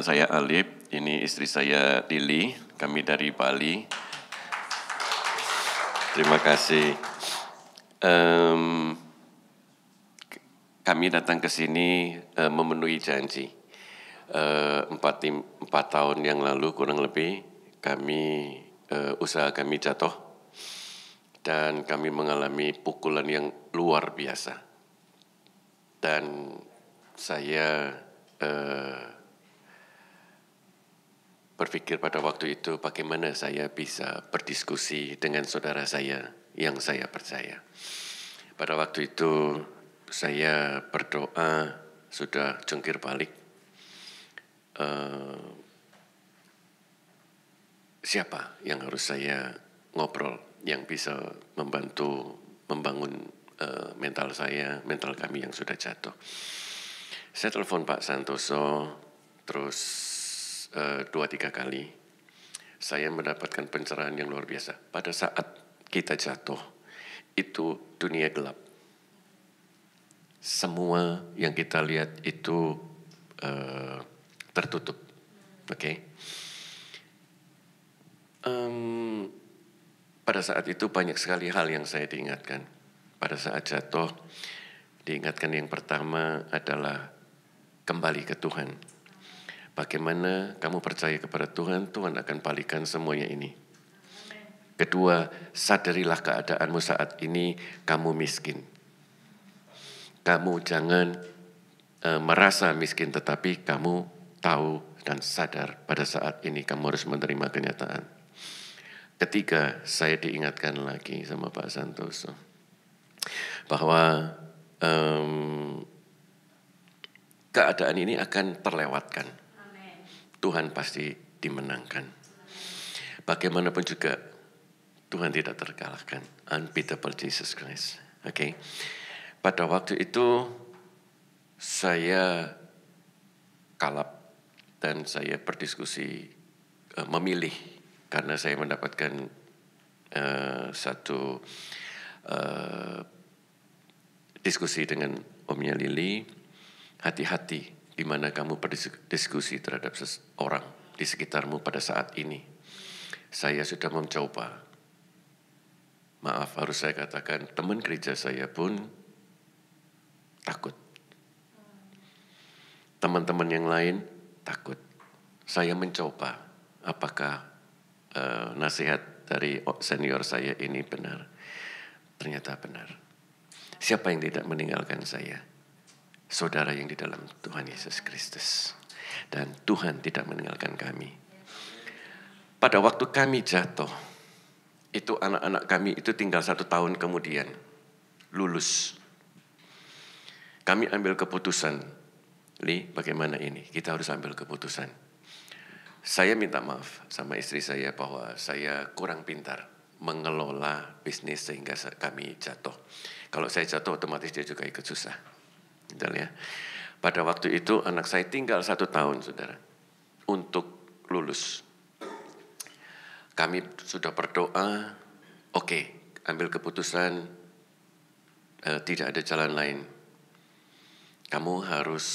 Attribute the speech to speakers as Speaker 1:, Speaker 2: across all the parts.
Speaker 1: saya Alip, ini istri saya Lili, kami dari Bali. Terima kasih. Kami datang ke sini memenuhi janji. 4 tahun yang lalu kurang lebih usaha kami jatuh dan kami mengalami pukulan yang luar biasa. Dan saya berpikir pada waktu itu bagaimana saya bisa berdiskusi dengan saudara saya yang saya percaya. Pada waktu itu saya berdoa, sudah jungkir balik. Siapa yang harus saya ngobrol yang bisa membantu membangun mental kami yang sudah jatuh. Saya telepon Pak Santoso, terus 2-3 kali saya mendapatkan pencerahan yang luar biasa. Pada saat kita jatuh, itu dunia gelap. Semua yang kita lihat itu tertutup. Oke. Pada saat itu banyak sekali hal yang saya diingatkan. Pada saat jatuh, diingatkan yang pertama adalah kembali ke Tuhan. Bagaimana kamu percaya kepada Tuhan, Tuhan akan balikan semuanya ini. Kedua, sadarilah keadaanmu saat ini, kamu miskin. Kamu jangan merasa miskin, tetapi kamu tahu dan sadar pada saat ini kamu harus menerima kenyataan. Ketiga, saya diingatkan lagi sama Pak Santoso bahwa keadaan ini akan terlewatkan. Tuhan pasti dimenangkan. Bagaimanapun juga Tuhan tidak terkalahkan. Unbeatable Jesus Christ. Okay? Pada waktu itu saya kalap dan saya berdiskusi memilih karena saya mendapatkan satu diskusi dengan omnya Lili. Hati-hati di mana kamu berdiskusi terhadap seseorang di sekitarmu pada saat ini. Saya sudah mencoba. Maaf, harus saya katakan, teman gereja saya pun takut. Teman-teman yang lain takut. Saya mencoba, apakah nasihat dari senior saya ini benar? Ternyata benar. Siapa yang tidak meninggalkan saya? Saudara yang di dalam Tuhan Yesus Kristus. Dan Tuhan tidak meninggalkan kami. Pada waktu kami jatuh, itu anak-anak kami itu tinggal 1 tahun kemudian lulus. Kami ambil keputusan, Li, bagaimana ini? Kita harus ambil keputusan. Saya minta maaf sama istri saya bahwa saya kurang pintar mengelola bisnis sehingga kami jatuh. Kalau saya jatuh otomatis dia juga ikut susah. Ya. Pada waktu itu anak saya tinggal 1 tahun, saudara, untuk lulus. Kami sudah berdoa, oke, ambil keputusan, tidak ada jalan lain. Kamu harus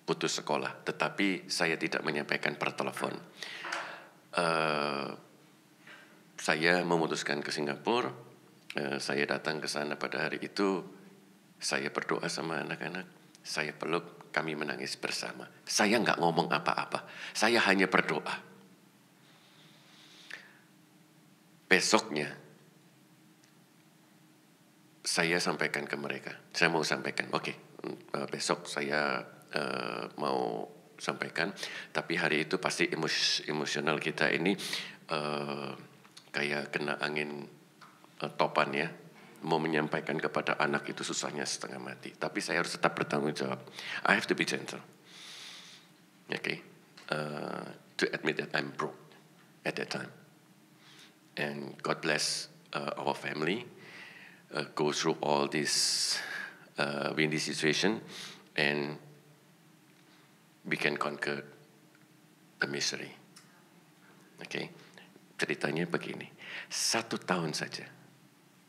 Speaker 1: putus sekolah, tetapi saya tidak menyampaikan per telepon. Saya memutuskan ke Singapura, saya datang ke sana pada hari itu. Saya berdoa sama anak-anak, saya peluk, kami menangis bersama. Saya nggak ngomong apa-apa, saya hanya berdoa. Besoknya, saya sampaikan ke mereka, saya mau sampaikan, oke, besok saya mau sampaikan, tapi hari itu pasti emosional kita ini kayak kena angin topan ya. Mau menyampaikan kepada anak itu susahnya setengah mati. Tapi saya harus tetap bertanggung jawab. I have to be gentle. Okay. To admit that I'm broke at that time. And God bless our family. Go through all this windy situation. And we can conquer the misery. Okay. Ceritanya begini. 1 tahun saja.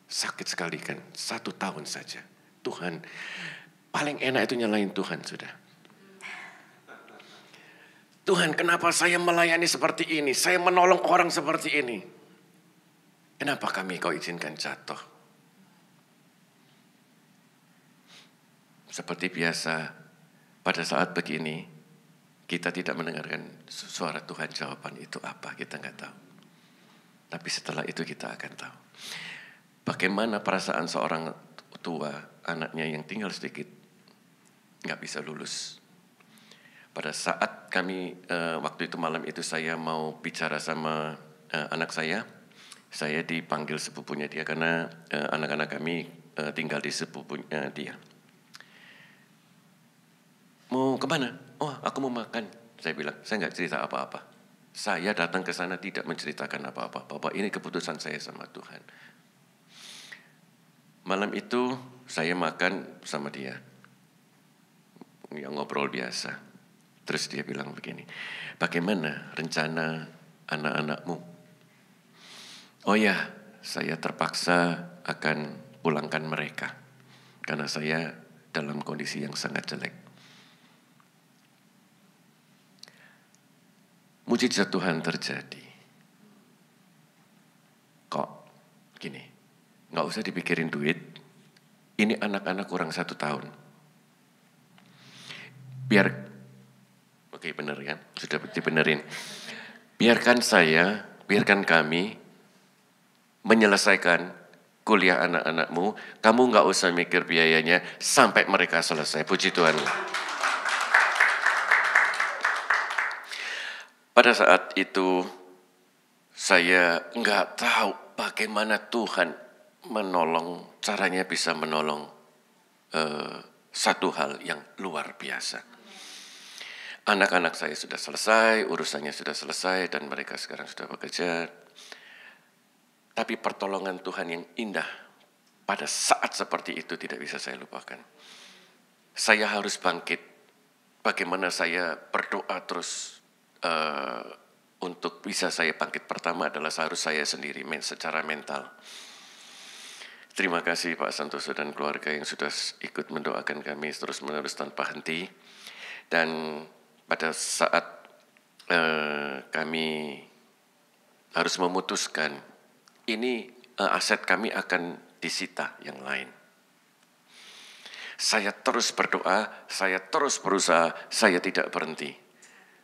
Speaker 1: Sakit sekali kan, 1 tahun saja. Tuhan, paling enak itu nyalain Tuhan sudah. Tuhan, kenapa saya melayani seperti ini? Saya menolong orang seperti ini. Kenapa kami kau izinkan jatuh? Seperti biasa, pada saat begini, kita tidak mendengarkan suara Tuhan, jawaban itu apa, kita nggak tahu. Tapi setelah itu kita akan tahu. Bagaimana perasaan seorang tua, anaknya yang tinggal sedikit, nggak bisa lulus. Pada saat kami, waktu itu malam itu saya mau bicara sama anak saya dipanggil sepupunya dia karena anak-anak kami tinggal di sepupunya dia. Mau kemana? Oh, aku mau makan. Saya bilang, saya nggak cerita apa-apa. Saya datang ke sana tidak menceritakan apa-apa. Bapak, ini keputusan saya sama Tuhan. Malam itu saya makan sama dia. Yang ngobrol biasa. Terus dia bilang begini, bagaimana rencana anak-anakmu? Oh ya, saya terpaksa akan pulangkan mereka. Karena saya dalam kondisi yang sangat jelek. Mujizat Tuhan terjadi. Kok gini, nggak usah dipikirin duit. Ini anak-anak kurang 1 tahun. Oke, benar kan? Sudah dibenerin. Biarkan kami menyelesaikan kuliah anak-anakmu. Kamu nggak usah mikir biayanya sampai mereka selesai. Puji Tuhan. Pada saat itu saya nggak tahu bagaimana Tuhan menolong, caranya bisa menolong satu hal yang luar biasa. Anak-anak saya sudah selesai, urusannya sudah selesai, dan mereka sekarang sudah bekerja. Tapi pertolongan Tuhan yang indah pada saat seperti itu tidak bisa saya lupakan. Saya harus bangkit. Bagaimana saya berdoa terus untuk bisa saya bangkit. Pertama adalah harus saya sendiri secara mental. Terima kasih Pak Santoso dan keluarga yang sudah ikut mendoakan kami terus-menerus tanpa henti. Dan pada saat kami harus memutuskan, ini aset kami akan disita yang lain. Saya terus berdoa, saya terus berusaha, saya tidak berhenti.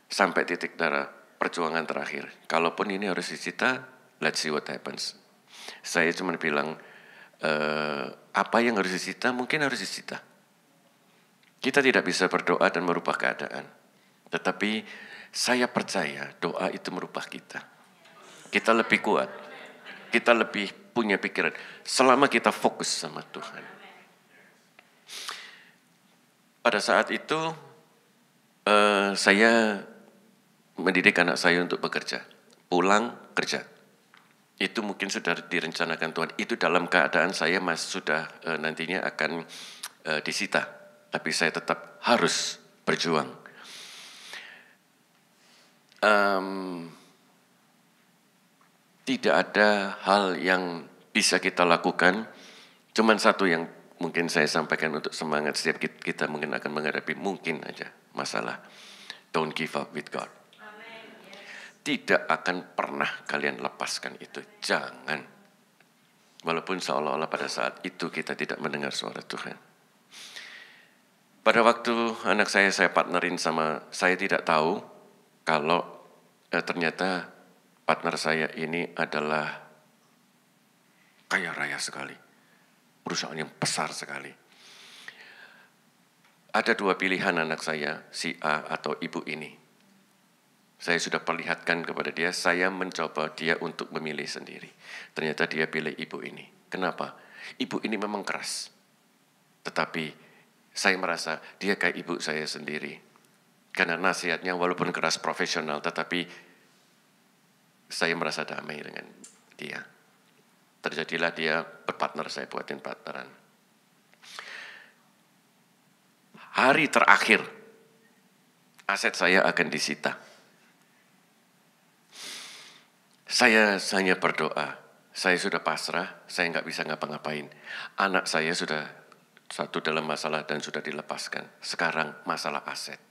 Speaker 1: Sampai titik darah perjuangan terakhir. Kalaupun ini harus disita, let's see what happens. Saya cuma bilang, apa yang harus disita, mungkin harus disita. Kita tidak bisa berdoa dan merubah keadaan. Tetapi saya percaya doa itu merubah kita. Kita lebih kuat. Kita lebih punya pikiran. Selama kita fokus sama Tuhan. Pada saat itu saya mendidik anak saya untuk bekerja. Pulang kerja. Itu mungkin sudah direncanakan Tuhan. Itu dalam keadaan saya masih sudah nantinya akan disita. Tapi saya tetap harus berjuang. Tidak ada hal yang bisa kita lakukan. Cuman satu yang mungkin saya sampaikan untuk semangat setiap kita mungkin akan menghadapi mungkin aja masalah. Don't give up with God. Tidak akan pernah kalian lepaskan itu. Jangan. Walaupun seolah-olah pada saat itu kita tidak mendengar suara Tuhan. Pada waktu anak saya partnerin sama, saya tidak tahu kalau ternyata partner saya ini adalah kaya raya sekali. Perusahaan yang besar sekali. Ada 2 pilihan anak saya, si A atau ibu ini. Saya sudah perlihatkan kepada dia, saya mencoba dia untuk memilih sendiri. Ternyata dia pilih ibu ini. Kenapa? Ibu ini memang keras. Tetapi saya merasa dia kayak ibu saya sendiri. Karena nasihatnya walaupun keras profesional, tetapi saya merasa damai dengan dia. Terjadilah dia berpartner, saya buatin partneran. Hari terakhir, aset saya akan disita. Saya hanya berdoa, saya sudah pasrah, saya nggak bisa ngapa-ngapain. Anak saya sudah satu dalam masalah dan sudah dilepaskan. Sekarang masalah aset.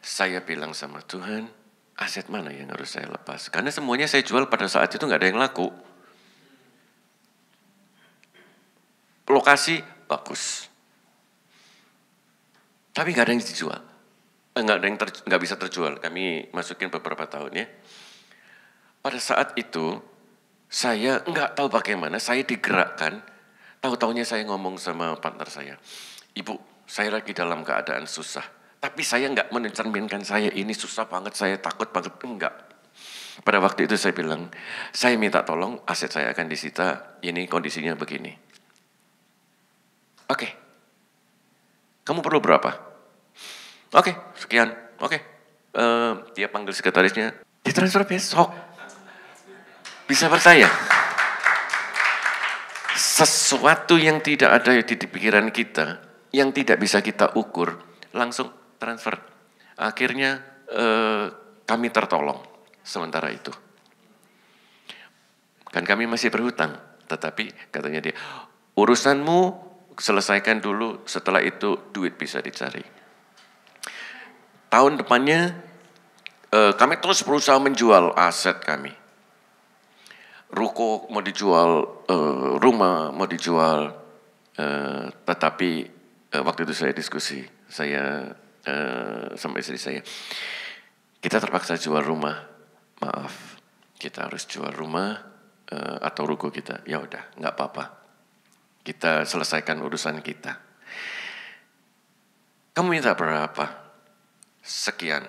Speaker 1: Saya bilang sama Tuhan, aset mana yang harus saya lepas? Karena semuanya saya jual pada saat itu nggak ada yang laku. Lokasi bagus, tapi nggak ada yang dijual. Nggak ada yang nggak bisa terjual. Kami masukin beberapa tahun ya. Pada saat itu saya nggak tahu bagaimana, saya digerakkan. Tahu-taunya saya ngomong sama partner saya, Ibu, saya lagi dalam keadaan susah. Tapi saya nggak mencerminkan saya ini susah banget, saya takut banget, enggak. Pada waktu itu saya bilang, saya minta tolong aset saya akan disita, ini kondisinya begini. Oke, kamu perlu berapa? Oke, sekian, oke. Dia panggil sekretarisnya, ditransfer besok. Bisa percaya? Sesuatu yang tidak ada di pikiran kita, yang tidak bisa kita ukur, langsung transfer. Akhirnya kami tertolong sementara itu. Kan kami masih berhutang, tetapi katanya dia, urusanmu selesaikan dulu, setelah itu duit bisa dicari. Tahun depannya kami terus berusaha menjual aset kami. Ruko mau dijual, rumah mau dijual, tetapi waktu itu saya diskusi, saya sama istri saya, kita terpaksa jual rumah, maaf, kita harus jual rumah atau ruko kita, ya udah, nggak apa-apa, kita selesaikan urusan kita. Kamu minta berapa? Sekian.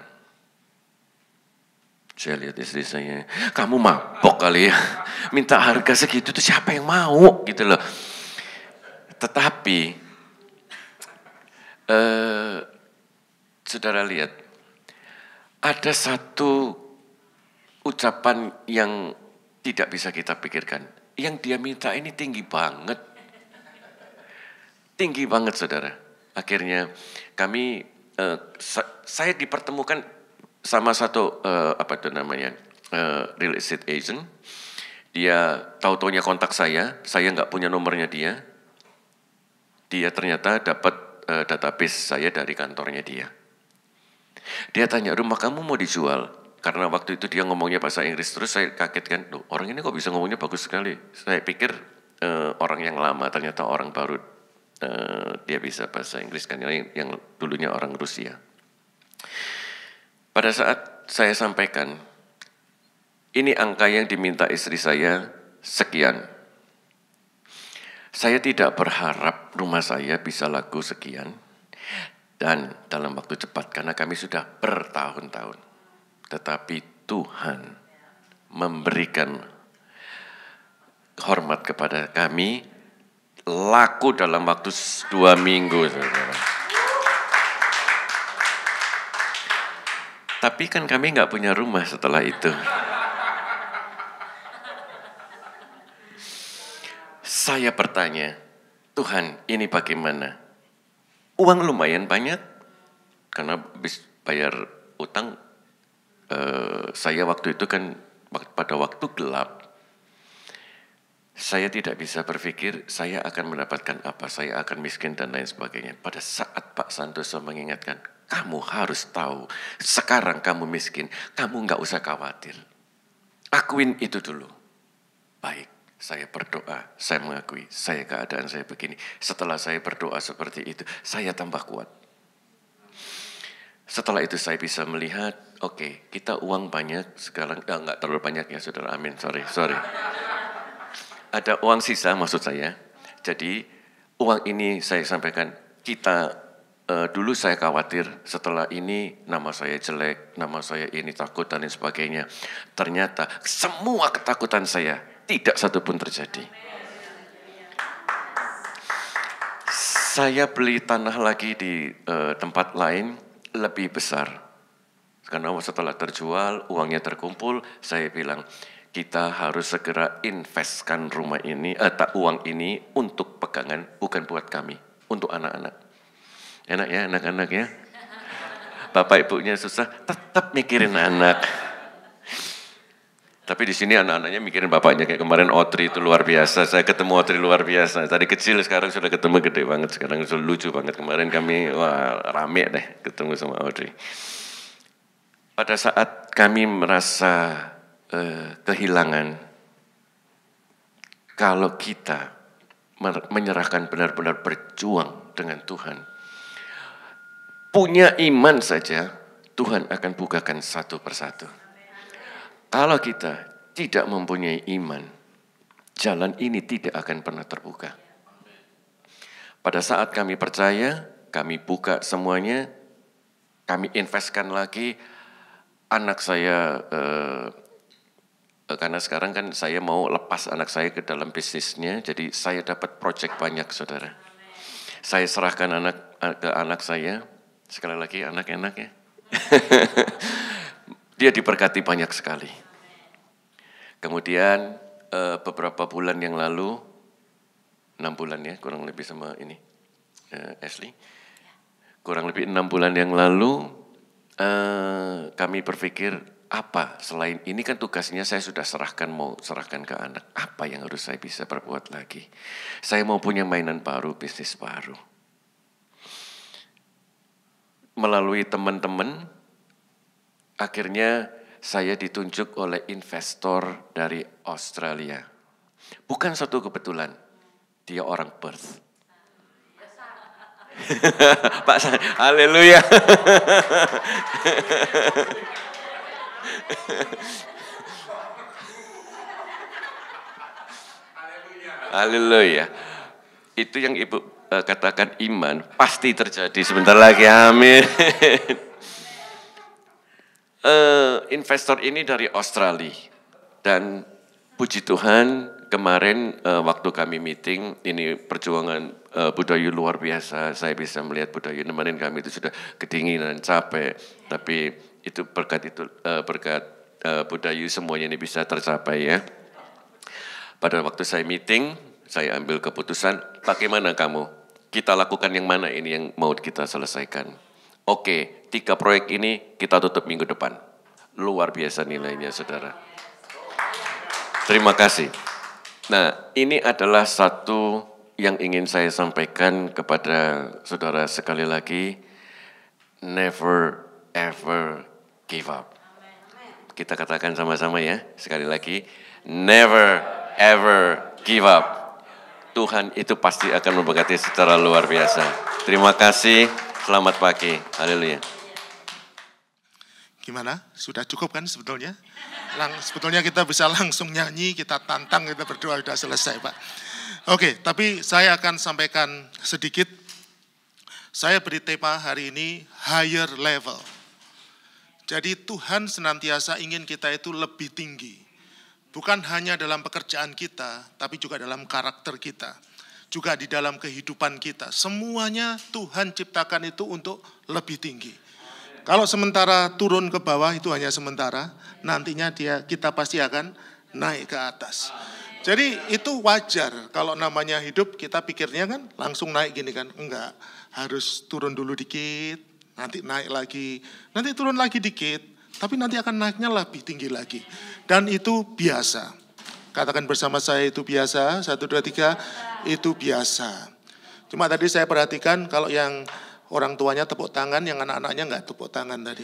Speaker 1: Saya lihat istri saya, kamu mabok kali ya, minta harga segitu tuh siapa yang mau gitu loh. Tetapi saudara lihat, ada satu ucapan yang tidak bisa kita pikirkan. Yang dia minta ini tinggi banget. Tinggi banget saudara. Akhirnya kami, saya dipertemukan sama satu, real estate agent. Dia tahu-taunya kontak saya nggak punya nomornya dia. Dia ternyata dapat database saya dari kantornya dia. Dia tanya, rumah kamu mau dijual? Karena waktu itu dia ngomongnya bahasa Inggris, terus saya kaget kan, loh, orang ini kok bisa ngomongnya bagus sekali. Saya pikir orang yang lama, ternyata orang baru, dia bisa bahasa Inggris kan, yang dulunya orang Rusia. Pada saat saya sampaikan, ini angka yang diminta istri saya sekian. Saya tidak berharap rumah saya bisa laku sekian, dan dalam waktu cepat, karena kami sudah bertahun-tahun. Tetapi Tuhan memberikan hormat kepada kami, laku dalam waktu 2 minggu. Saudara. Tapi kan kami nggak punya rumah setelah itu. Saya bertanya, Tuhan ini bagaimana? Uang lumayan banyak, karena habis bayar utang, saya waktu itu kan pada waktu gelap, saya tidak bisa berpikir saya akan mendapatkan apa, saya akan miskin dan lain sebagainya. Pada saat Pak Santoso mengingatkan, kamu harus tahu, sekarang kamu miskin, kamu nggak usah khawatir. Akuin itu dulu. Baik, saya berdoa, saya mengakui, keadaan saya begini. Setelah saya berdoa seperti itu, saya tambah kuat. Setelah itu saya bisa melihat, oke, kita uang banyak, sekarang nggak terlalu banyak ya saudara, amin, sorry. Ada uang sisa maksud saya, jadi uang ini saya sampaikan, kita dulu saya khawatir, setelah ini nama saya jelek, nama saya ini takut dan lain sebagainya. Ternyata semua ketakutan saya tidak satupun terjadi. Saya beli tanah lagi di tempat lain lebih besar. Karena setelah terjual, uangnya terkumpul, saya bilang, kita harus segera investkan rumah ini, uang ini untuk pegangan, bukan buat kami, untuk anak-anak. Enak ya anak-anak ya? Bapak ibunya susah, tetap mikirin anak. Tapi di sini anak-anaknya mikirin bapaknya, kayak kemarin Audrey itu luar biasa. Saya ketemu Audrey luar biasa. Tadi kecil, sekarang sudah ketemu gede banget. Sekarang sudah lucu banget. Kemarin kami rame deh ketemu sama Audrey. Pada saat kami merasa kehilangan, kalau kita menyerahkan benar-benar berjuang dengan Tuhan, punya iman saja, Tuhan akan bukakan satu persatu. Kalau kita tidak mempunyai iman, jalan ini tidak akan pernah terbuka. Pada saat kami percaya, kami buka semuanya, kami investkan lagi. Anak saya, karena sekarang kan saya mau lepas anak saya ke dalam bisnisnya, jadi saya dapat proyek banyak, saudara. Saya serahkan ke anak saya, sekali lagi anak enak ya. Dia diberkati banyak sekali. Kemudian beberapa bulan yang lalu, 6 bulan ya, kurang lebih sama ini, Ashley. Kurang lebih 6 bulan yang lalu, kami berpikir, apa selain ini kan tugasnya saya sudah mau serahkan ke anak. Apa yang harus saya bisa perbuat lagi? Saya mau punya mainan baru, bisnis baru. Melalui teman-teman, akhirnya saya ditunjuk oleh investor dari Australia. Bukan satu kebetulan, dia orang Perth. Pak, haleluya. Haleluya. Itu yang Ibu katakan iman, pasti terjadi sebentar lagi, amin. Investor ini dari Australia, dan puji Tuhan kemarin waktu kami meeting, ini perjuangan Budayu luar biasa. Saya bisa melihat Budayu nemenin kami itu sudah kedinginan, capek, tapi itu berkat Budayu semuanya ini bisa tercapai ya. Pada waktu saya meeting, saya ambil keputusan, bagaimana kamu? Kita lakukan yang mana ini yang mau kita selesaikan? Oke, 3 proyek ini kita tutup minggu depan. Luar biasa nilainya, saudara. Terima kasih. Nah, ini adalah satu yang ingin saya sampaikan kepada saudara sekali lagi. Never ever give up. Kita katakan sama-sama ya, sekali lagi. Never ever give up. Tuhan itu pasti akan memberkati secara luar biasa. Terima kasih, selamat pagi. Haleluya.
Speaker 2: Gimana? Sudah cukup kan sebetulnya? Sebetulnya kita bisa langsung nyanyi, kita tantang, kita berdoa, sudah selesai Pak. Oke, tapi saya akan sampaikan sedikit. Saya beri tema hari ini, higher level. Jadi Tuhan senantiasa ingin kita itu lebih tinggi. Bukan hanya dalam pekerjaan kita, tapi juga dalam karakter kita. Juga di dalam kehidupan kita. Semuanya Tuhan ciptakan itu untuk lebih tinggi. Kalau sementara turun ke bawah itu hanya sementara, nantinya kita pasti akan naik ke atas. Jadi itu wajar kalau namanya hidup kita pikirnya kan langsung naik gini kan. Enggak, harus turun dulu dikit, nanti naik lagi, nanti turun lagi dikit, tapi nanti akan naiknya lebih tinggi lagi. Dan itu biasa. Katakan bersama saya itu biasa, 1, 2, 3, itu biasa. Cuma tadi saya perhatikan kalau yang orang tuanya tepuk tangan, yang anak-anaknya enggak tepuk tangan tadi.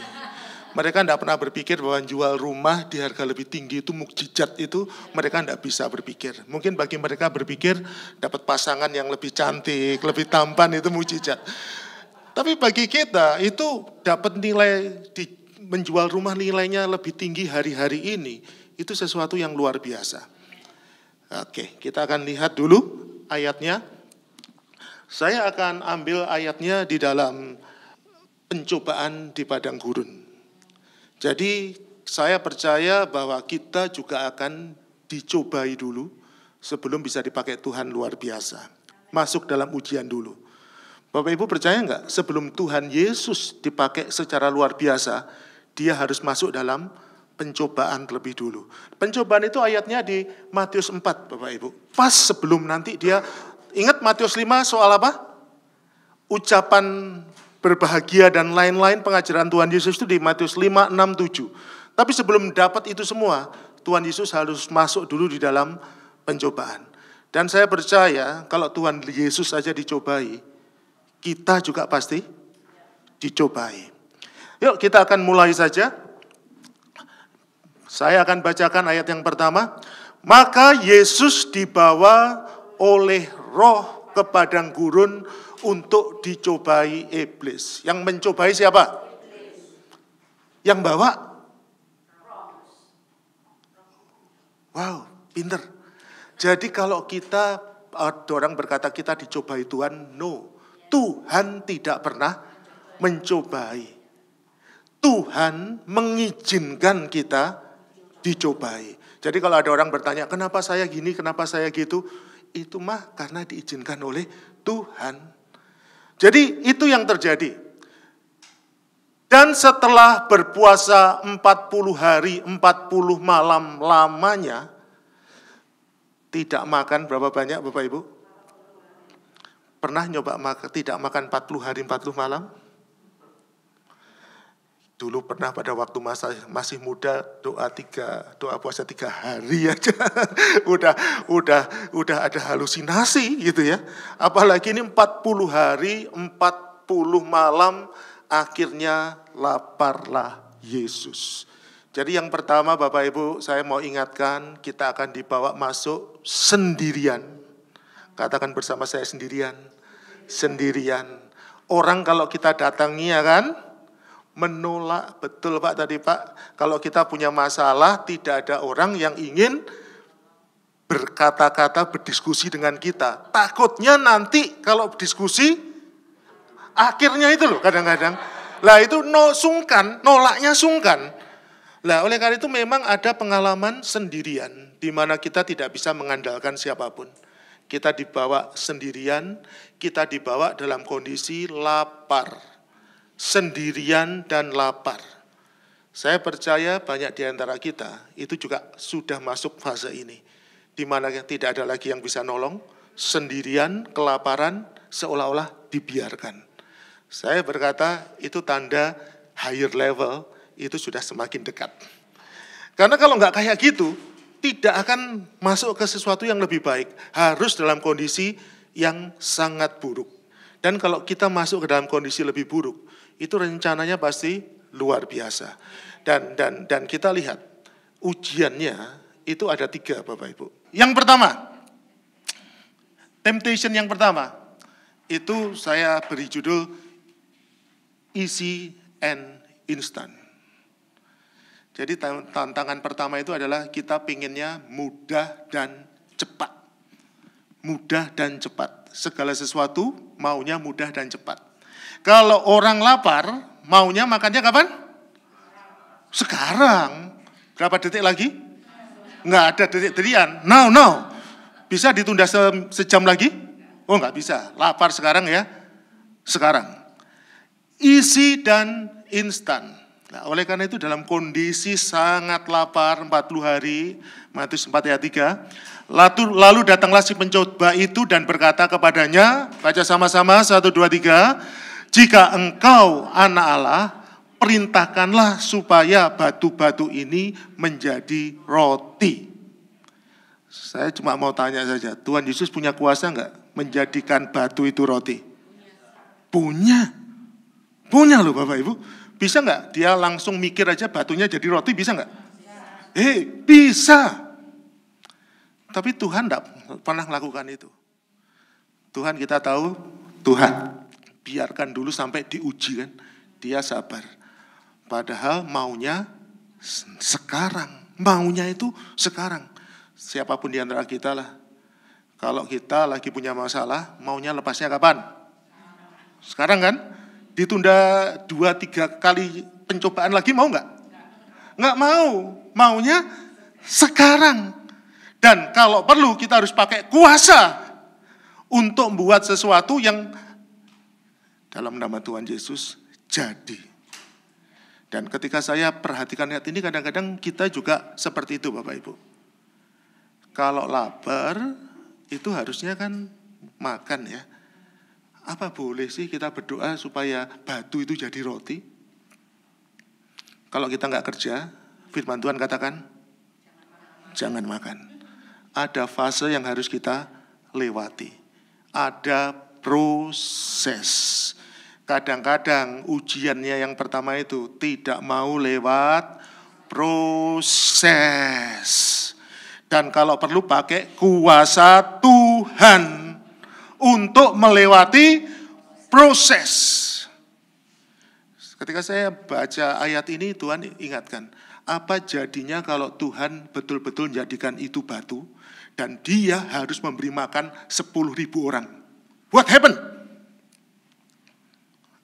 Speaker 2: Mereka tidak pernah berpikir bahwa jual rumah di harga lebih tinggi itu mukjizat, itu mereka tidak bisa berpikir. Mungkin bagi mereka berpikir dapat pasangan yang lebih cantik, lebih tampan itu mukjizat. Tapi bagi kita itu dapat nilai menjual rumah nilainya lebih tinggi hari-hari ini, itu sesuatu yang luar biasa. Oke, kita akan lihat dulu ayatnya. Saya akan ambil ayatnya di dalam pencobaan di padang gurun. Jadi saya percaya bahwa kita juga akan dicobai dulu sebelum bisa dipakai Tuhan luar biasa. Masuk dalam ujian dulu. Bapak Ibu percaya enggak? Sebelum Tuhan Yesus dipakai secara luar biasa, dia harus masuk dalam pencobaan terlebih dulu. Pencobaan itu ayatnya di Matius 4 Bapak Ibu. Pas sebelum nanti dia, ingat Matius 5 soal apa? Ucapan berbahagia dan lain-lain pengajaran Tuhan Yesus itu di Matius 5, 6, 7. Tapi sebelum dapat itu semua, Tuhan Yesus harus masuk dulu di dalam pencobaan. Dan saya percaya kalau Tuhan Yesus saja dicobai, kita juga pasti dicobai. Yuk kita akan mulai saja. Saya akan bacakan ayat yang pertama. Maka Yesus dibawa oleh Roh ke padang gurun untuk dicobai iblis. Yang mencobai siapa? Yang bawa? Wow, pinter. Jadi kalau kita, ada orang berkata kita dicobai Tuhan, no. Tuhan tidak pernah mencobai. Tuhan mengizinkan kita dicobai. Jadi kalau ada orang bertanya, kenapa saya gini, kenapa saya gitu? Itu mah karena diizinkan oleh Tuhan. Jadi itu yang terjadi. Dan setelah berpuasa 40 hari, 40 malam lamanya, tidak makan berapa banyak Bapak Ibu? Pernah nyoba tidak makan 40 hari, 40 malam? Dulu pernah pada waktu masih muda doa puasa 3 hari aja udah ada halusinasi gitu ya. Apalagi ini 40 hari 40 malam akhirnya laparlah Yesus. Jadi yang pertama Bapak Ibu saya mau ingatkan kita akan dibawa masuk sendirian. Katakan bersama saya sendirian. Sendirian. Orang kalau kita datangi ya kan menolak, betul Pak tadi Pak. Kalau kita punya masalah, tidak ada orang yang ingin berkata-kata, berdiskusi dengan kita. Takutnya nanti kalau diskusi, akhirnya itu loh kadang-kadang. Lah itu sungkan, nolaknya sungkan. Lah oleh karena itu memang ada pengalaman sendirian, di mana kita tidak bisa mengandalkan siapapun. Kita dibawa sendirian, kita dibawa dalam kondisi lapar. Sendirian dan lapar. Saya percaya banyak di antara kita itu juga sudah masuk fase ini. Di mana tidak ada lagi yang bisa nolong, sendirian, kelaparan, seolah-olah dibiarkan. Saya berkata itu tanda higher level, itu sudah semakin dekat. Karena kalau nggak kayak gitu, tidak akan masuk ke sesuatu yang lebih baik. Harus dalam kondisi yang sangat buruk. Dan kalau kita masuk ke dalam kondisi lebih buruk, itu rencananya pasti luar biasa. Dan kita lihat ujiannya itu ada 3 Bapak Ibu. Yang pertama, temptation yang pertama, itu saya beri judul easy and instant. Jadi tantangan pertama itu adalah kita pinginnya mudah dan cepat. Mudah dan cepat. Segala sesuatu maunya mudah dan cepat. Kalau orang lapar, maunya makannya kapan? Sekarang. Berapa detik lagi? Nggak ada detik-detikan. Now. Bisa ditunda sejam lagi? Oh nggak bisa. Lapar sekarang ya. Sekarang. Easy dan instan. Nah, oleh karena itu dalam kondisi sangat lapar 40 hari, Matius 4 ayat 3, lalu datanglah si pencoba itu dan berkata kepadanya, baca sama-sama 1, 2, 3, jika engkau anak Allah, perintahkanlah supaya batu-batu ini menjadi roti. Saya cuma mau tanya saja, Tuhan Yesus punya kuasa enggak menjadikan batu itu roti? Punya loh Bapak Ibu. Bisa enggak dia langsung mikir aja batunya jadi roti, bisa enggak? Bisa. Tapi Tuhan enggak pernah melakukan itu. Tuhan kita tahu, Tuhan biarkan dulu sampai diuji kan. Dia sabar. Padahal maunya sekarang. Maunya itu sekarang. Siapapun di antara kita lah. Kalau kita lagi punya masalah, maunya lepasnya kapan? Sekarang kan? Ditunda 2-3 kali pencobaan lagi mau enggak? Enggak mau. Maunya sekarang. Dan kalau perlu kita harus pakai kuasa untuk membuat sesuatu yang dalam nama Tuhan Yesus jadi. Dan ketika saya perhatikan ayat ini, kadang-kadang kita juga seperti itu Bapak Ibu. Kalau lapar, itu harusnya kan makan ya. Apa boleh sih kita berdoa supaya batu itu jadi roti? Kalau kita nggak kerja, firman Tuhan katakan, jangan makan. Ada fase yang harus kita lewati. Ada proses. Kadang-kadang ujiannya yang pertama itu tidak mau lewat proses. Dan kalau perlu pakai kuasa Tuhan untuk melewati proses. Ketika saya baca ayat ini, Tuhan ingatkan, apa jadinya kalau Tuhan betul-betul menjadikan itu batu, dan dia harus memberi makan 10.000 orang. What happened?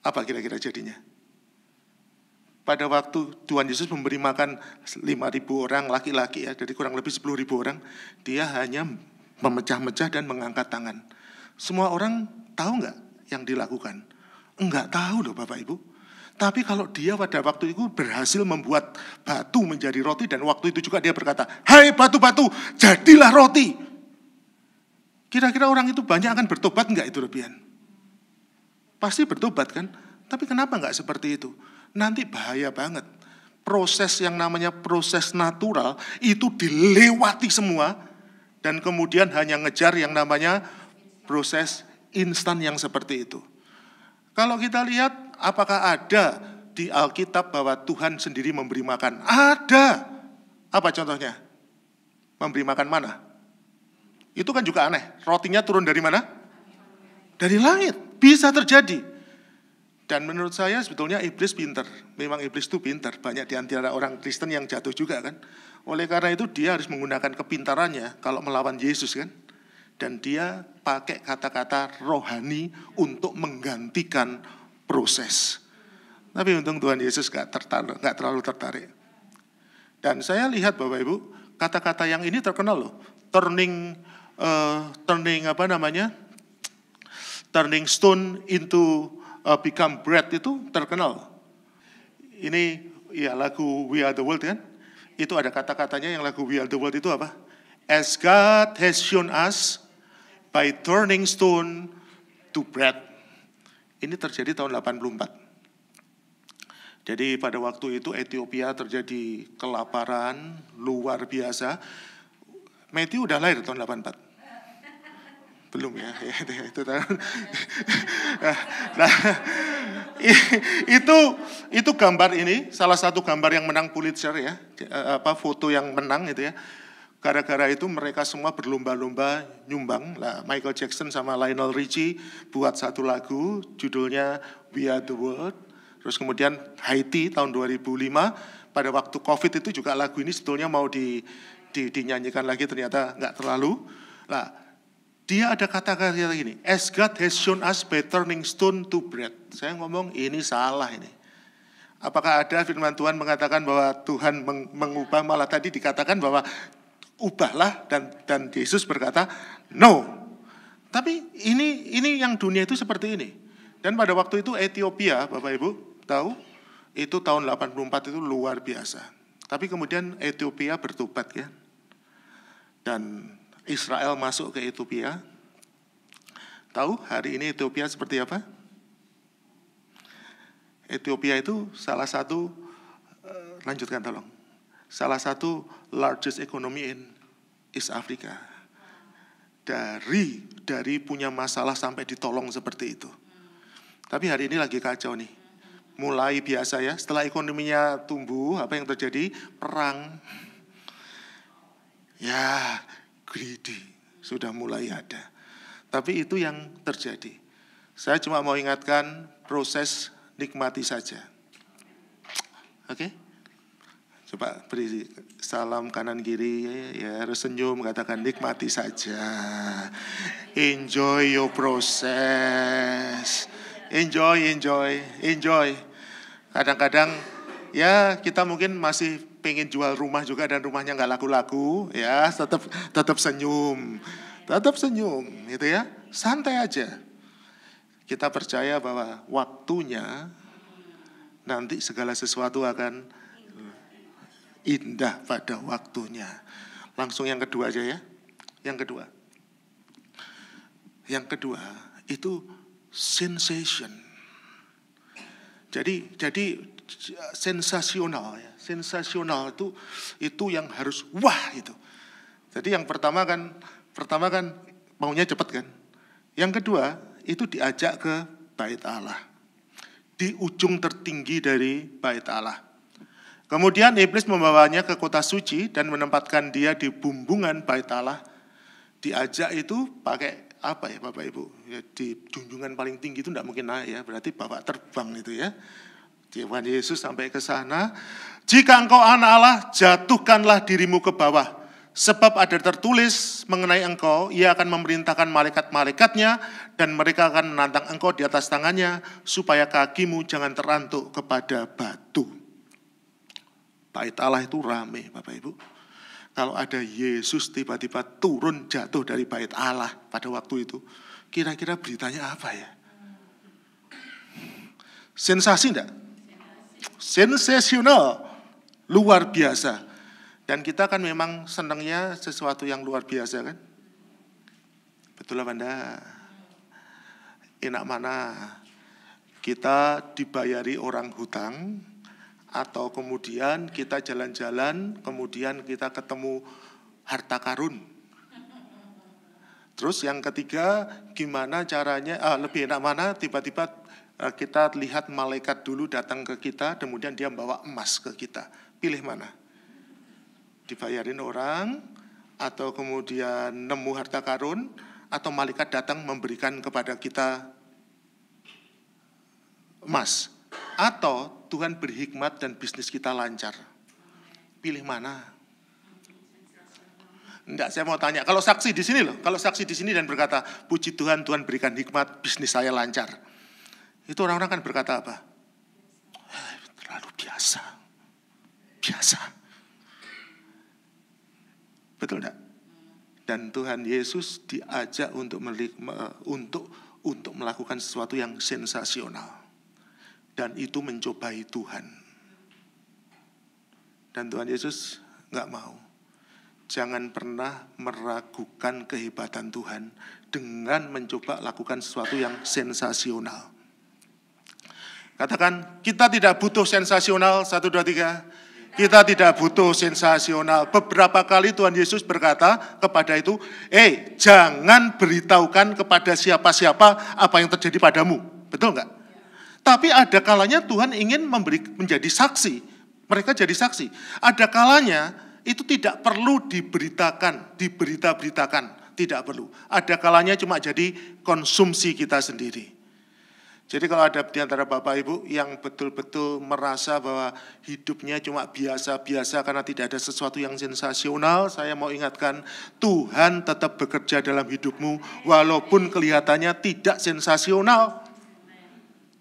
Speaker 2: Apa kira-kira jadinya? Pada waktu Tuhan Yesus memberi makan 5.000 orang laki-laki ya, jadi kurang lebih 10.000 orang, dia hanya memecah-mecah dan mengangkat tangan. Semua orang tahu nggak yang dilakukan? Enggak tahu loh Bapak Ibu. Tapi kalau dia pada waktu itu berhasil membuat batu menjadi roti, dan waktu itu juga dia berkata, hai batu-batu, jadilah roti. Kira-kira orang itu banyak akan bertobat enggak itu lebihan? Pasti bertobat kan? Tapi kenapa enggak seperti itu? Nanti bahaya banget. Proses yang namanya proses natural itu dilewati semua, dan kemudian hanya ngejar yang namanya proses instan yang seperti itu. Kalau kita lihat, apakah ada di Alkitab bahwa Tuhan sendiri memberi makan? Ada. Apa contohnya? Memberi makan mana? Itu kan juga aneh. Rotinya turun dari mana? Dari langit. Bisa terjadi. Dan menurut saya sebetulnya iblis pintar. Memang iblis itu pintar. Banyak di antara orang Kristen yang jatuh juga kan. Oleh karena itu dia harus menggunakan kepintarannya kalau melawan Yesus kan. Dan dia pakai kata-kata rohani untuk menggantikan proses. Tapi untung Tuhan Yesus gak terlalu tertarik. Dan saya lihat Bapak Ibu, kata-kata yang ini terkenal loh. Turning stone into become bread itu terkenal. Ini ya lagu We Are The World kan. Itu ada kata-katanya yang lagu We Are The World itu apa? As God has shown us by turning stone to bread. Ini terjadi tahun 84. Jadi pada waktu itu Ethiopia terjadi kelaparan luar biasa. Matthew udah lahir tahun 84. Belum ya, itu tahun. Nah, itu gambar ini, salah satu gambar yang menang Pulitzer ya, foto yang menang itu ya. Gara-gara itu mereka semua berlomba-lomba nyumbang. Lah, Michael Jackson sama Lionel Richie buat satu lagu judulnya We Are The World. Terus kemudian Haiti tahun 2005 pada waktu COVID itu juga lagu ini sebetulnya mau dinyanyikan lagi, ternyata nggak terlalu. Lah, dia ada kata-kata gini, as God has shown us by turning stone to bread. Saya ngomong ini salah ini. Apakah ada firman Tuhan mengatakan bahwa Tuhan mengubah, malah tadi dikatakan bahwa ubahlah, dan Yesus berkata no. Tapi ini yang dunia itu seperti ini. Dan pada waktu itu Ethiopia, Bapak Ibu tahu, itu tahun 84 itu luar biasa. Tapi kemudian Ethiopia bertobat ya. Dan Israel masuk ke Ethiopia. Tahu hari ini Ethiopia seperti apa? Ethiopia itu salah satu, lanjutkan tolong. Salah satu largest economy in East Africa. Dari punya masalah sampai ditolong seperti itu. Tapi hari ini lagi kacau nih. Mulai biasa ya, setelah ekonominya tumbuh, apa yang terjadi? Perang. Ya, greedy. Sudah mulai ada. Tapi itu yang terjadi. Saya cuma mau ingatkan proses nikmati saja. Oke? Coba beri salam kanan kiri ya, harus senyum, katakan nikmati saja. Enjoy your process. Enjoy. Kadang-kadang ya kita mungkin masih pengen jual rumah juga dan rumahnya nggak laku-laku, ya tetap senyum, gitu ya, santai aja. Kita percaya bahwa waktunya nanti segala sesuatu akan indah pada waktunya. Langsung yang kedua aja ya. Yang kedua itu sensation. Jadi sensasional ya. Sensasional itu yang harus wah itu. Jadi yang pertama kan maunya cepat kan. Yang kedua itu diajak ke Bait Allah. Di ujung tertinggi dari Bait Allah. Kemudian iblis membawanya ke kota suci dan menempatkan dia di bumbungan bait Allah. Diajak itu pakai apa ya Bapak Ibu? Ya, di junjungan paling tinggi itu tidak mungkin naik ya, berarti bawa terbang itu ya. Tuhan Yesus sampai ke sana, jika engkau anak Allah, jatuhkanlah dirimu ke bawah. Sebab ada tertulis mengenai engkau, ia akan memerintahkan malaikat-malaikatnya dan mereka akan menantang engkau di atas tangannya supaya kakimu jangan terantuk kepada batu. Bait Allah itu rame Bapak Ibu. Kalau ada Yesus tiba-tiba turun jatuh dari bait Allah pada waktu itu, kira-kira beritanya apa ya? Sensasi enggak? Sensasional, luar biasa. Dan kita kan memang senangnya sesuatu yang luar biasa kan? Betul apa enggak? Enak mana kita dibayari orang hutang, atau kemudian kita jalan-jalan, kemudian kita ketemu harta karun. Terus yang ketiga, gimana caranya, lebih enak mana tiba-tiba kita lihat malaikat dulu datang ke kita, kemudian dia membawa emas ke kita. Pilih mana? Dibayarin orang, atau kemudian nemu harta karun, atau malaikat datang memberikan kepada kita emas. Atau Tuhan berhikmat dan bisnis kita lancar. Pilih mana? Enggak, saya mau tanya. Kalau saksi di sini loh, kalau saksi di sini dan berkata, puji Tuhan, Tuhan berikan hikmat, bisnis saya lancar. Itu orang-orang kan berkata apa? Terlalu biasa. Biasa. Betul enggak? Dan Tuhan Yesus diajak untuk melakukan sesuatu yang sensasional. Dan itu mencobai Tuhan. Dan Tuhan Yesus enggak mau. Jangan pernah meragukan kehebatan Tuhan dengan mencoba lakukan sesuatu yang sensasional. Katakan, kita tidak butuh sensasional, 1, 2, 3. Kita tidak butuh sensasional. Beberapa kali Tuhan Yesus berkata kepada itu, jangan beritahukan kepada siapa-siapa apa yang terjadi padamu. Betul enggak? Tapi ada kalanya Tuhan ingin menjadi saksi. Mereka jadi saksi. Ada kalanya itu tidak perlu diberitakan. Tidak perlu. Ada kalanya cuma jadi konsumsi kita sendiri. Jadi kalau ada di antara Bapak Ibu yang betul-betul merasa bahwa hidupnya cuma biasa-biasa karena tidak ada sesuatu yang sensasional, saya mau ingatkan, Tuhan tetap bekerja dalam hidupmu walaupun kelihatannya tidak sensasional.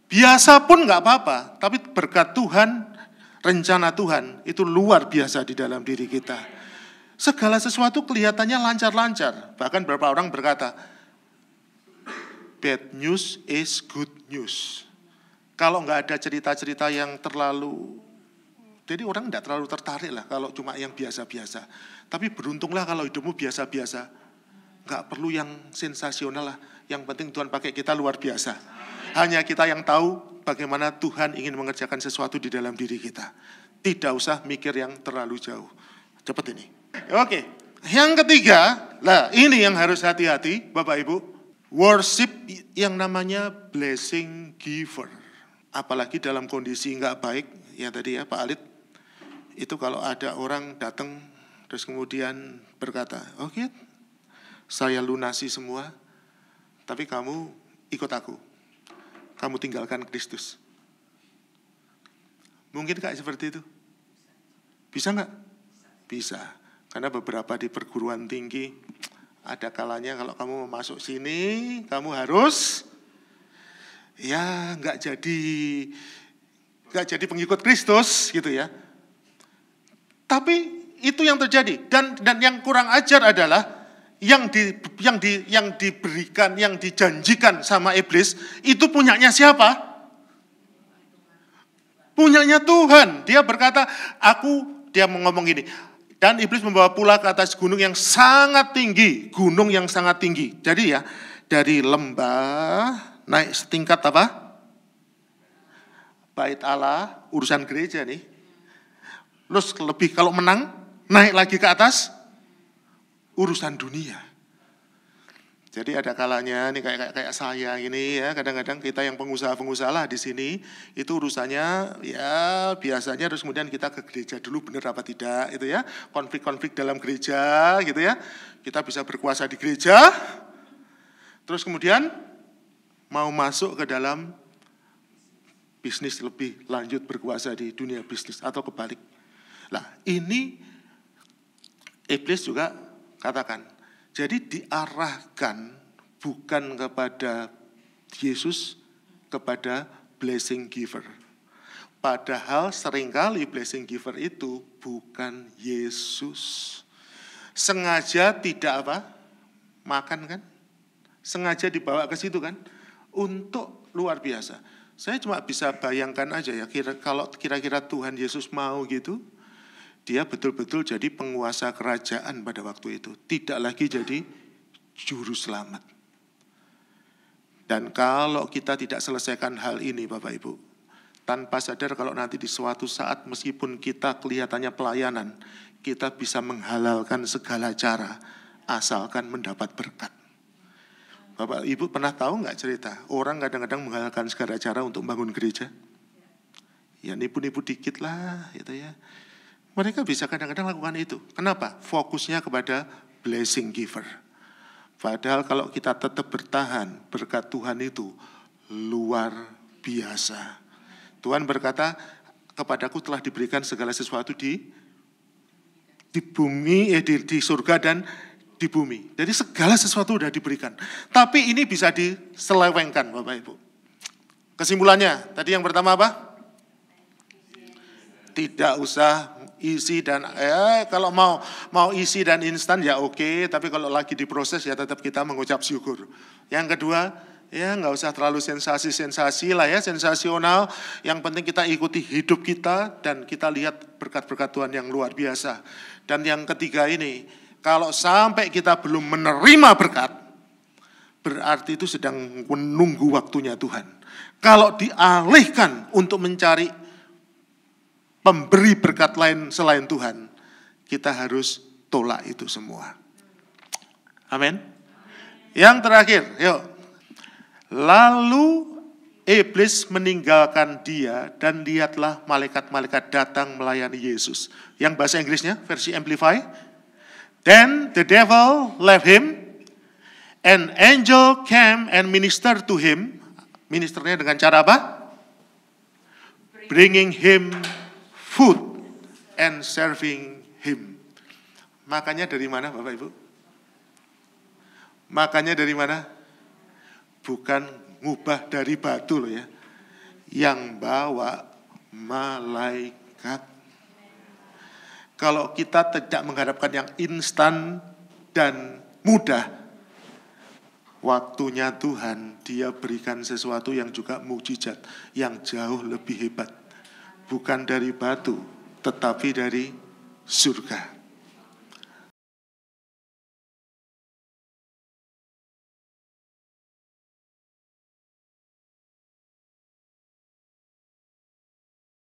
Speaker 2: Biasa pun enggak apa-apa, tapi berkat Tuhan, rencana Tuhan itu luar biasa di dalam diri kita. Segala sesuatu kelihatannya lancar-lancar. Bahkan beberapa orang berkata, bad news is good news. Kalau enggak ada cerita-cerita yang terlalu, jadi orang enggak terlalu tertarik lah kalau cuma yang biasa-biasa. Tapi beruntunglah kalau hidupmu biasa-biasa. Enggak perlu yang sensasional lah. Yang penting Tuhan pakai kita luar biasa. Hanya kita yang tahu bagaimana Tuhan ingin mengerjakan sesuatu di dalam diri kita. Tidak usah mikir yang terlalu jauh. Cepat ini. Oke. Yang ketiga, ini yang harus hati-hati Bapak Ibu. Worship yang namanya blessing giver. Apalagi dalam kondisi enggak baik, ya tadi ya Pak Alit, itu kalau ada orang datang terus kemudian berkata, oke, saya lunasi semua, tapi kamu ikut aku. Kamu tinggalkan Kristus. Mungkin kayak seperti itu? Bisa enggak? Bisa. Karena beberapa di perguruan tinggi, ada kalanya kalau kamu mau masuk sini, kamu harus enggak jadi pengikut Kristus gitu ya. Tapi itu yang terjadi dan yang kurang ajar adalah yang diberikan, yang dijanjikan sama iblis itu punyanya siapa? Punyanya Tuhan. Dia berkata, dia mau ngomong gini. Dan iblis membawa pula ke atas gunung yang sangat tinggi. Gunung yang sangat tinggi. Jadi ya, dari lembah, naik setingkat apa? Bait Allah, urusan gereja nih. Terus lebih kalau menang, naik lagi ke atas, urusan dunia. Jadi ada kalanya nih kayak saya ini ya, kadang-kadang kita yang pengusaha-pengusaha lah di sini itu urusannya ya biasanya terus kemudian kita ke gereja dulu benar apa tidak itu ya, konflik-konflik dalam gereja gitu ya. Kita bisa berkuasa di gereja, terus kemudian mau masuk ke dalam bisnis lebih lanjut berkuasa di dunia bisnis atau kebalik. Nah, ini iblis juga katakan. Jadi diarahkan bukan kepada Yesus, kepada blessing giver. Padahal seringkali blessing giver itu bukan Yesus. Sengaja tidak apa? Makan kan? Sengaja dibawa ke situ kan? Untuk luar biasa. Saya cuma bisa bayangkan aja ya, kalau kira-kira Tuhan Yesus mau gitu, dia betul-betul jadi penguasa kerajaan pada waktu itu. Tidak lagi jadi juru selamat. Dan kalau kita tidak selesaikan hal ini Bapak Ibu, tanpa sadar kalau nanti di suatu saat meskipun kita kelihatannya pelayanan, kita bisa menghalalkan segala cara asalkan mendapat berkat. Bapak Ibu pernah tahu nggak cerita orang kadang-kadang menghalalkan segala cara untuk membangun gereja? Ya nipu-nipu dikit lah gitu ya. Mereka bisa kadang-kadang lakukan itu. Kenapa? Fokusnya kepada blessing giver. Padahal kalau kita tetap bertahan, berkat Tuhan itu luar biasa. Tuhan berkata, kepadaku telah diberikan segala sesuatu di bumi, di surga dan di bumi. Jadi segala sesuatu sudah diberikan. Tapi ini bisa diselewengkan Bapak Ibu. Kesimpulannya, tadi yang pertama apa? Tidak usah isi dan kalau mau isi dan instan ya oke, tapi kalau lagi diproses ya tetap kita mengucap syukur. Yang kedua, ya nggak usah terlalu sensasi-sensasi lah ya, sensasional. Yang penting kita ikuti hidup kita dan kita lihat berkat-berkat Tuhan yang luar biasa. Dan yang ketiga ini, kalau sampai kita belum menerima berkat, berarti itu sedang menunggu waktunya Tuhan. Kalau dialihkan untuk mencari pemberi berkat lain selain Tuhan, kita harus tolak itu semua. Amin. Yang terakhir, yuk. Lalu iblis meninggalkan dia dan lihatlah malaikat-malaikat datang melayani Yesus. Yang bahasa Inggrisnya, versi Amplify. Then the devil left him, an angel came and ministered to him. Ministernya dengan cara apa? Bringing him food and serving him. Makannya dari mana Bapak Ibu? Makannya dari mana? Bukan ngubah dari batu loh ya. Yang bawa malaikat. Kalau kita tidak mengharapkan yang instan dan mudah, waktunya Tuhan dia berikan sesuatu yang juga mukjizat, yang jauh lebih hebat. Bukan dari batu, tetapi dari surga.